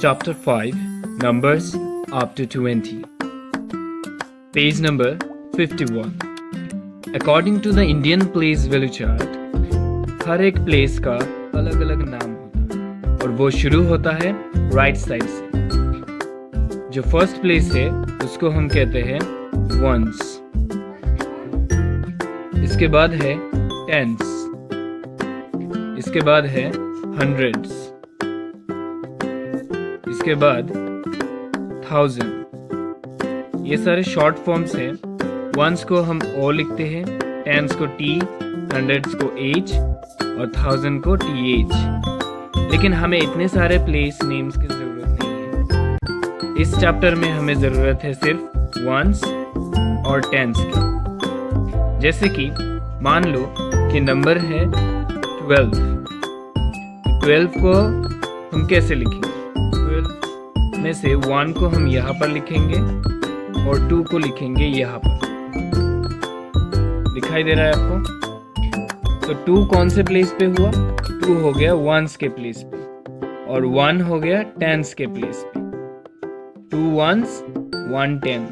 Chapter 5 Numbers up to 20. Page number 51. According to the Indian place value chart, हर एक place का अलग अलग नाम होता है और वो शुरू होता है राइट साइड से। जो फर्स्ट प्लेस है उसको हम कहते हैं वंस, इसके बाद है टेंस, इसके बाद है हंड्रेड्स, इसके बाद थाउजेंड। ये सारे शॉर्ट फॉर्म्स हैं। वंस को हम ओ लिखते हैं, टेंस को टी, हंड्रेड्स को एच और थाउजेंड को टी एच। लेकिन हमें इतने सारे प्लेस नेम्स की ज़रूरत नहीं है। इस चैप्टर में हमें ज़रूरत है सिर्फ वंस और टेंस की। जैसे कि मान लो कि नंबर है 12। 12 को हम कैसे लिखेंगे? 12 में से 1 को हम यहाँ पर लिखेंगे और 2 को लिखेंगे यहाँ पर। दिखाई दे रहा है आपको? तो 2 कौन से प्लेस पे हुआ? 2 हो गया वंस के प्लेस पे और 1 हो गया टेंस के प्लेस पे। 2 वंस 1 10।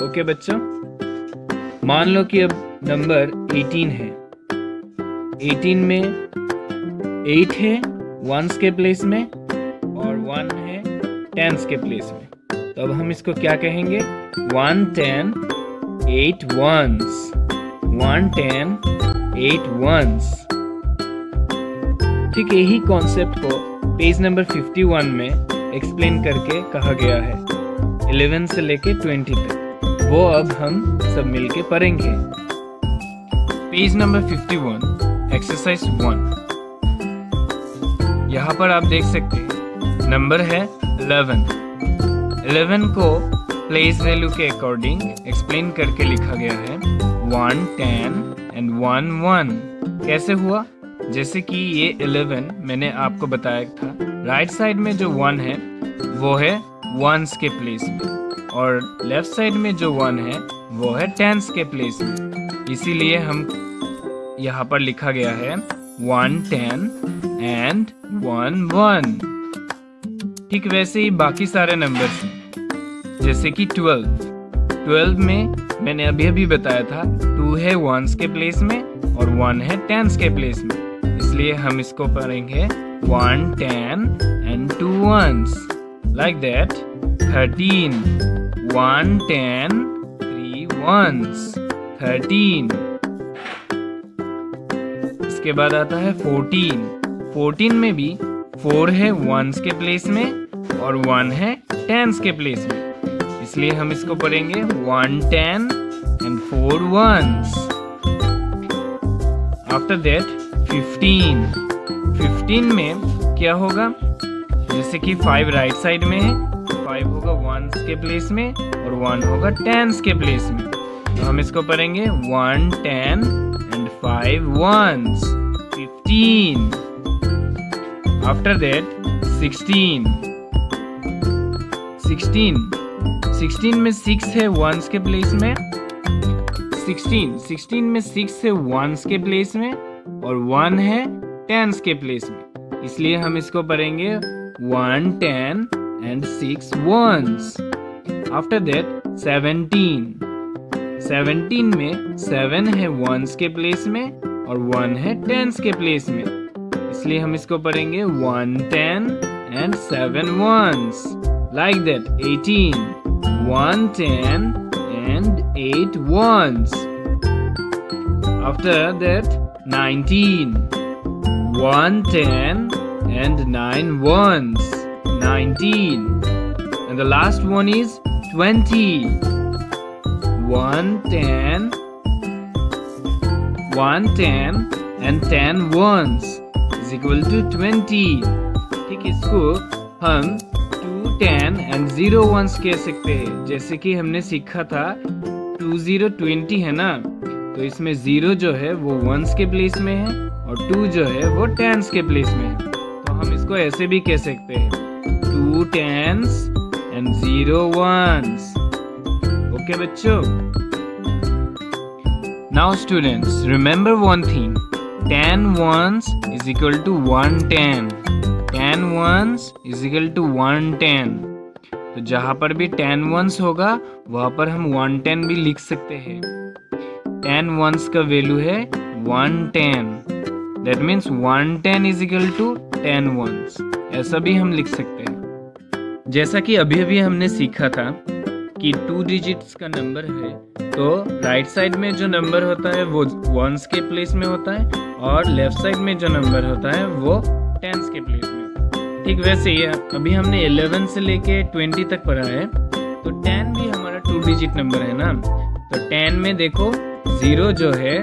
ओके बच्चों, मान लो कि अब नंबर 18 है। 18 में 8 है वंस के प्लेस में और 1 है टेंस के प्लेस में। तो अब हम इसको क्या कहेंगे? 1 10 8 वंस। 1 10 8 वंस। ठीक यही कॉन्सेप्ट को पेज नंबर 51 में एक्सप्लेन करके कहा गया है 11 से लेके 20 तक। वो अब हम सब मिलके पढ़ेंगे। Page number 51 exercise 1। यहाँ पर आप देख सकते हैं नंबर है 11। 11 को प्लेस वैल्यू के अकॉर्डिंग एक्सप्लेन करके लिखा गया है 1 10 एंड 1 1। कैसे हुआ? जैसे कि ये 11 मैंने आपको बताया था, राइट साइड में जो 1 है वो है वंस के प्लेस में और लेफ्ट साइड में जो 1 है वो है टेंस के प्लेस में। इसीलिए हम यहाँ पर लिखा गया है 1 10 एंड 1 1। ठीक वैसे ही बाकी सारे नंबर्स हैं। जैसे कि 12 में मैंने अभी बताया था 2 है वंस के प्लेस में और 1 है टेंस के प्लेस में। इसलिए हम इसको पढ़ेंगे 1 10 and 2 once. Like that 13 1 10 3 once 13। इसके बाद आता है 14। 14 में भी 4 है वंस के प्लेस में और 1 है टेंस के प्लेस में। इसलिए हम इसको पढ़ेंगे 1 10 एंड 4 वंस। After that 15। 15 में क्या होगा? जैसे कि 5 राइट साइड में है, 5 होगा वंस के प्लेस में और 1 होगा टेंस के प्लेस में। तो हम इसको पढ़ेंगे 1 10 एंड 5 वंस 15। After that 16। 16 में 6 है वंस के प्लेस में। 16 में 6 है वंस के प्लेस में और 1 है टेंस के प्लेस में। इसलिए हम इसको पढ़ेंगे 1 10 एंड 6 वंस। After that 17। 17 में 7 है वंस के प्लेस में और 1 है टेंस के प्लेस में। इसलिए हम इसको पढ़ेंगे 1 10 and 7 once. Like that 18। 1 10 and 8 once. After that 19। 1 10 and 9 ones 19. And the last one is 20. 1 10 and 10 ones is equal to 20. ठीक, इसको हम 2 10 and 0 ones कह सकते हैं। जैसे कि हमने सीखा था 2 0 20 है ना, तो इसमें 0 जो है वो वंस के प्लेस में है और 2 जो है वो टेंस के प्लेस में है। तो हम इसको ऐसे भी कह सकते हैं 2 10s and 0 ones। ओके बच्चों, now students remember one thing, 10 ones is equal to 1 10। 10 ones is equal to 110। तो जहाँ पर भी 10 ones होगा वहाँ पर हम 110 भी लिख सकते हैं। 10 ones का वैल्यू है 110। That means 110 is equal to 10 ones। ऐसा भी हम लिख सकते हैं। जैसा कि अभी अभी हमने सीखा था कि 2 डिजिट्स का नंबर है तो राइट साइड में जो नंबर होता है वो वंस के प्लेस में होता है और लेफ्ट साइड में जो नंबर होता है वो टेंस के प्लेस में। ठीक वैसे ही अभी हमने 11 से लेके 20 तक पढ़ा है तो 10 भी हमारा 2 डिजिट नंबर है ना। तो 10 में देखो 0 जो है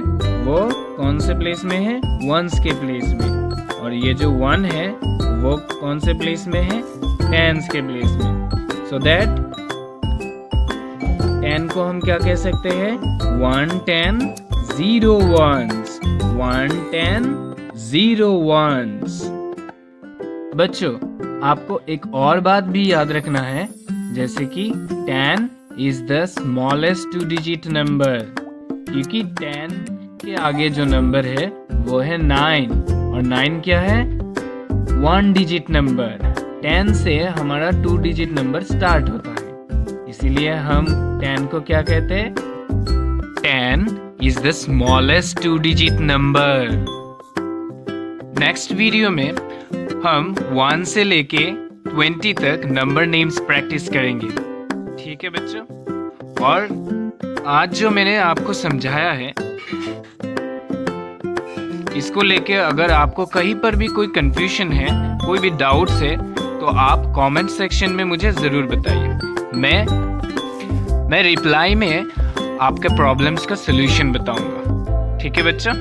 वो कौन से प्लेस में है, वंस के प्लेस में, और ये जो 1 है वो कौन से प्लेस में है, टेंस के प्लेस में। सो दैट 10 को हम क्या कह सकते हैं, 110 0 ones, 110 0 ones। बच्चों आपको एक और बात भी याद रखना है, जैसे कि 10 is the smallest 2 digit number, क्योंकि 10 के आगे जो नंबर है वो है 9 और 9 क्या है, 1 डिजिट नंबर। 10 से हमारा 2 डिजिट नंबर स्टार्ट होता है, इसीलिए हम 10 को क्या कहते हैं, 10 is the smallest 2 digit number। Next video में हम 1 से लेके 20 तक नंबर नेम्स प्रैक्टिस करेंगे। ठीक है बच्चों, और आज जो मैंने आपको समझाया है इसको लेके अगर आपको कहीं पर भी कोई कंफ्यूजन है, कोई भी डाउट्स है तो आप कमेंट सेक्शन में मुझे ज़रूर बताइए। मैं रिप्लाई में आपके प्रॉब्लम्स का सलूशन बताऊंगा। ठीक है बच्चा।